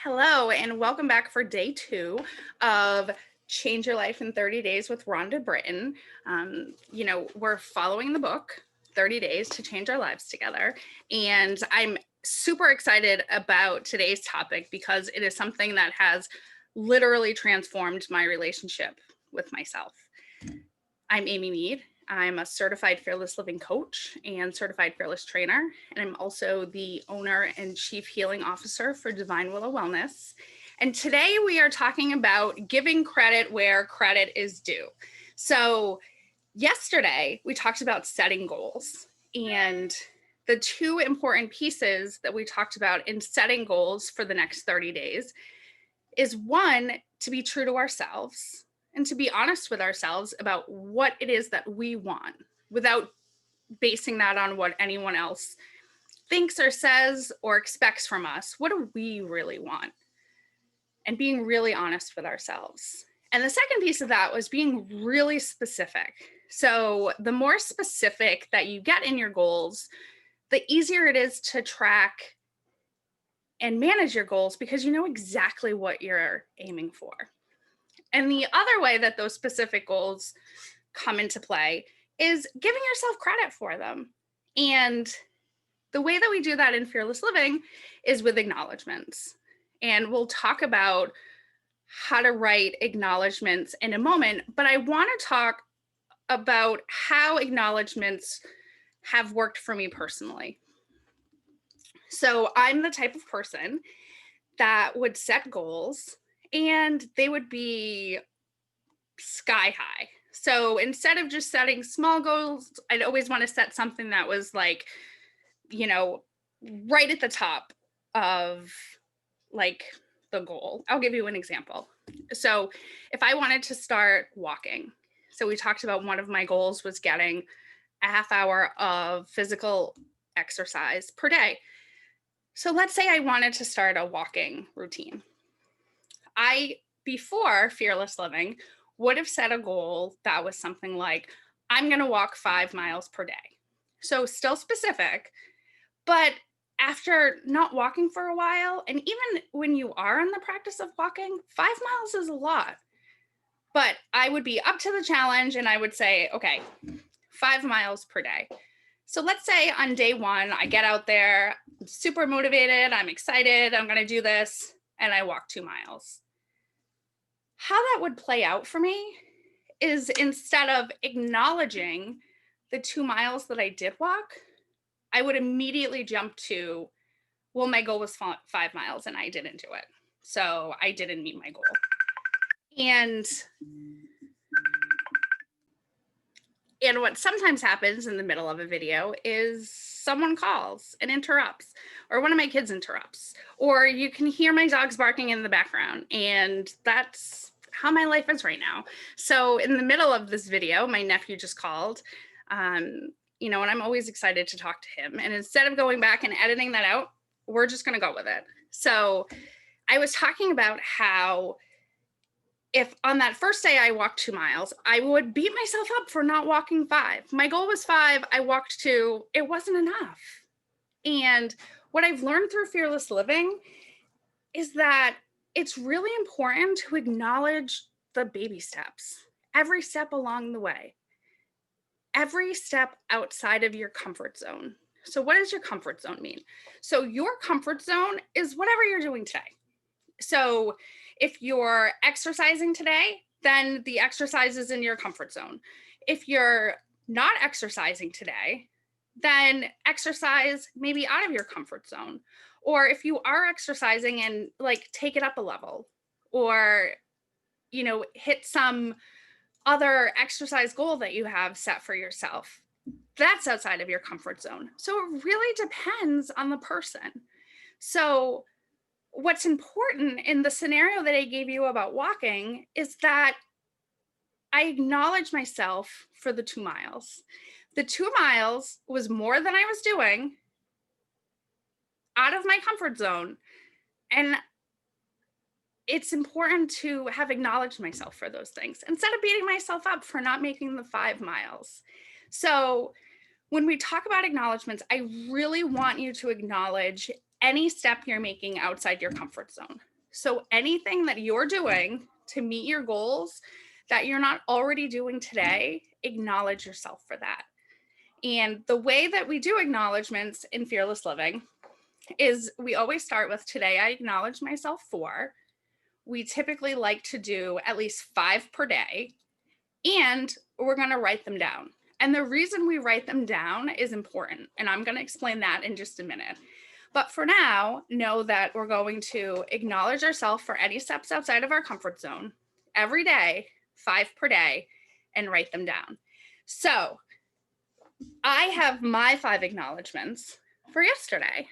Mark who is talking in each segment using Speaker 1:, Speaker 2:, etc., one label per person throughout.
Speaker 1: Hello, and welcome back for day 2 of Change Your Life in 30 Days with Rhonda Britten. We're following the book, 30 Days to Change Our Lives Together. And I'm super excited about today's topic because it is something that has literally transformed my relationship with myself. I'm Amy Mead. I'm a certified fearless living coach and certified fearless trainer. And I'm also the owner and chief healing officer for Divine Willow Wellness. And today we are talking about giving credit where credit is due. So yesterday we talked about setting goals, and the two important pieces that we talked about in setting goals for the next 30 days is one, to be true to ourselves and to be honest with ourselves about what it is that we want without basing that on what anyone else thinks or says or expects from us. What do we really want? And being really honest with ourselves. And the second piece of that was being really specific. So the more specific that you get in your goals, the easier it is to track and manage your goals because you know exactly what you're aiming for. And the other way that those specific goals come into play is giving yourself credit for them. And the way that we do that in Fearless Living is with acknowledgments. And we'll talk about how to write acknowledgments in a moment, but I want to talk about how acknowledgments have worked for me personally. So I'm the type of person that would set goals and they would be sky high. So instead of just setting small goals, I'd always want to set something that was like, right at the top of like the goal. I'll give you an example. So if I wanted to start walking, so we talked about one of my goals was getting a half hour of physical exercise per day. So let's say I wanted to start a walking routine. Before Fearless Living, would have set a goal that was something like, I'm going to walk 5 miles per day. So still specific, but after not walking for a while, and even when you are in the practice of walking, 5 miles is a lot. But I would be up to the challenge and I would say, okay, 5 miles per day. So let's say on day 1, I get out there, I'm super motivated, I'm excited, I'm going to do this, and I walk 2 miles. How that would play out for me is instead of acknowledging the 2 miles that I did walk, I would immediately jump to, well, my goal was 5 miles and I didn't do it. So I didn't meet my goal. And what sometimes happens in the middle of a video is someone calls and interrupts, or one of my kids interrupts, or you can hear my dogs barking in the background. And that's how my life is right now. So in the middle of this video, my nephew just called, and I'm always excited to talk to him. And instead of going back and editing that out, we're just going to go with it. So I was talking about how if on that first day I walked 2 miles, I would beat myself up for not walking 5. My goal was 5. I walked 2. It wasn't enough. And what I've learned through Fearless Living is that it's really important to acknowledge the baby steps, every step along the way, every step outside of your comfort zone. So what does your comfort zone mean? So your comfort zone is whatever you're doing today. So if you're exercising today, then the exercise is in your comfort zone. If you're not exercising today, then exercise maybe out of your comfort zone. Or if you are exercising and take it up a level, or hit some other exercise goal that you have set for yourself, that's outside of your comfort zone. So it really depends on the person. So what's important in the scenario that I gave you about walking is that I acknowledge myself for the 2 miles. The 2 miles was more than I was doing out of my comfort zone. And it's important to have acknowledged myself for those things instead of beating myself up for not making the 5 miles. So when we talk about acknowledgments, I really want you to acknowledge any step you're making outside your comfort zone. So anything that you're doing to meet your goals that you're not already doing today, acknowledge yourself for that. And the way that we do acknowledgments in Fearless Living is we always start with today I acknowledge myself for. We typically like to do at least 5 per day, and we're going to write them down. And the reason we write them down is important, and I'm going to explain that in just a minute. But for now, know that we're going to acknowledge ourselves for any steps outside of our comfort zone every day, 5 per day, and write them down. So I have my 5 acknowledgements for yesterday.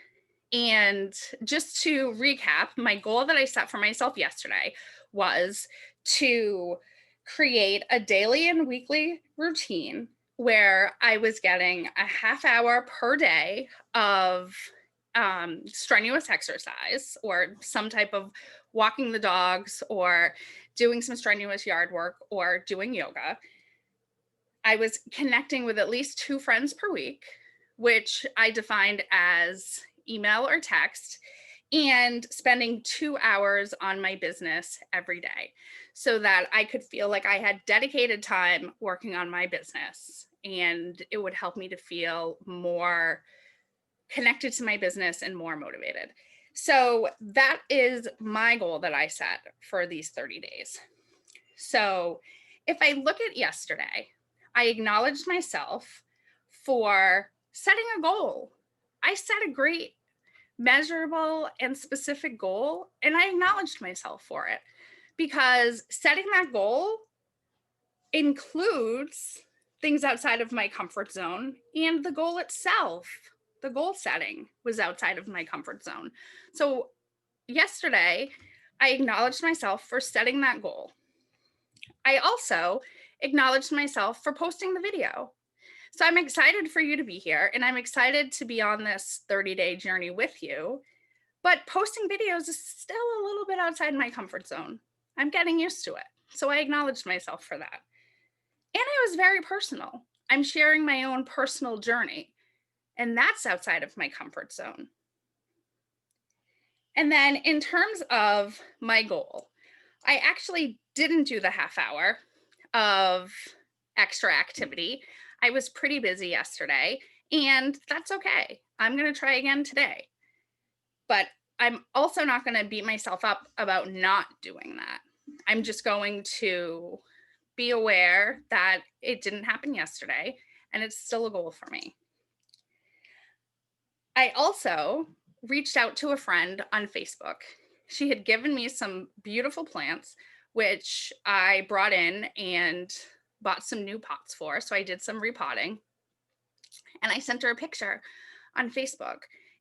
Speaker 1: And just to recap, my goal that I set for myself yesterday was to create a daily and weekly routine where I was getting a half hour per day of strenuous exercise or some type of walking the dogs or doing some strenuous yard work or doing yoga. I was connecting with at least 2 friends per week, which I defined as email or text, and spending 2 hours on my business every day so that I could feel like I had dedicated time working on my business, and it would help me to feel more connected to my business and more motivated. So that is my goal that I set for these 30 days. So if I look at yesterday, I acknowledged myself for setting a goal. I set a great, measurable, and specific goal, and I acknowledged myself for it because setting that goal includes things outside of my comfort zone, and the goal itself, the goal setting, was outside of my comfort zone. So yesterday, I acknowledged myself for setting that goal. I also acknowledged myself for posting the video. So I'm excited for you to be here, and I'm excited to be on this 30-day journey with you. But posting videos is still a little bit outside my comfort zone. I'm getting used to it. So I acknowledged myself for that. And I was very personal. I'm sharing my own personal journey, and that's outside of my comfort zone. And then in terms of my goal, I actually didn't do the half hour of extra activity. I was pretty busy yesterday, and that's okay. I'm going to try again today. But I'm also not going to beat myself up about not doing that. I'm just going to be aware that it didn't happen yesterday, and it's still a goal for me. I also reached out to a friend on Facebook. She had given me some beautiful plants, which I brought in and bought some new pots for. So I did some repotting, and I sent her a picture on Facebook,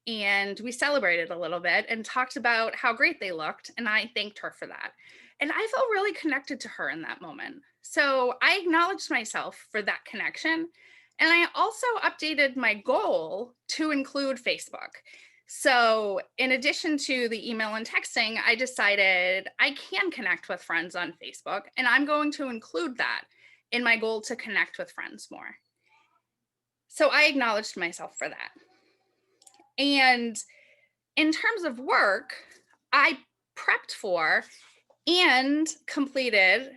Speaker 1: and we celebrated a little bit and talked about how great they looked. And I thanked her for that. And I felt really connected to her in that moment. So I acknowledged myself for that connection. And I also updated my goal to include Facebook. So, in addition to the email and texting, I decided I can connect with friends on Facebook, and I'm going to include that in my goal to connect with friends more. So, I acknowledged myself for that. And in terms of work, I prepped for and completed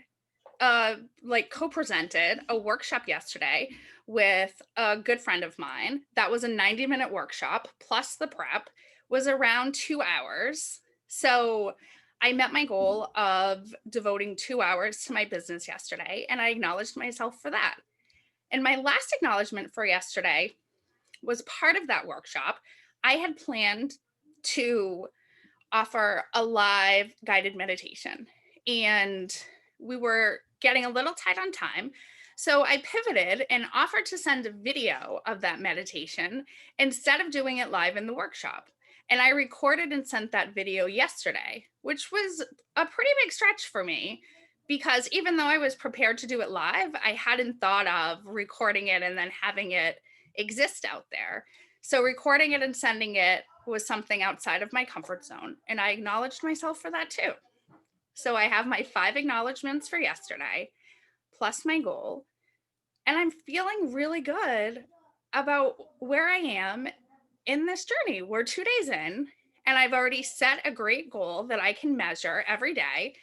Speaker 1: co-presented a workshop yesterday with a good friend of mine. That was a 90-minute workshop, plus the prep was around 2 hours. So I met my goal of devoting 2 hours to my business yesterday, and I acknowledged myself for that. And my last acknowledgement for yesterday was part of that workshop. I had planned to offer a live guided meditation, and we were getting a little tight on time. So I pivoted and offered to send a video of that meditation instead of doing it live in the workshop. And I recorded and sent that video yesterday, which was a pretty big stretch for me because even though I was prepared to do it live, I hadn't thought of recording it and then having it exist out there. So recording it and sending it was something outside of my comfort zone. And I acknowledged myself for that too. So I have my 5 acknowledgements for yesterday, plus my goal. And I'm feeling really good about where I am in this journey. We're 2 days in, And I've already set a great goal that I can measure every day.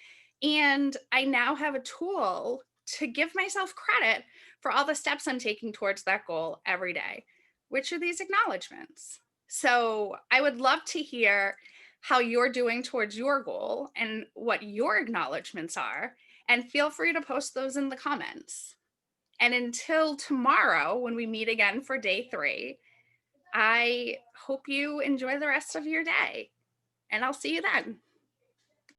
Speaker 1: And I now have a tool to give myself credit for all the steps I'm taking towards that goal every day, which are these acknowledgments. So I would love to hear how you're doing towards your goal and what your acknowledgments are. And feel free to post those in the comments. And until tomorrow, when we meet again for day 3, I hope you enjoy the rest of your day, and I'll see you then.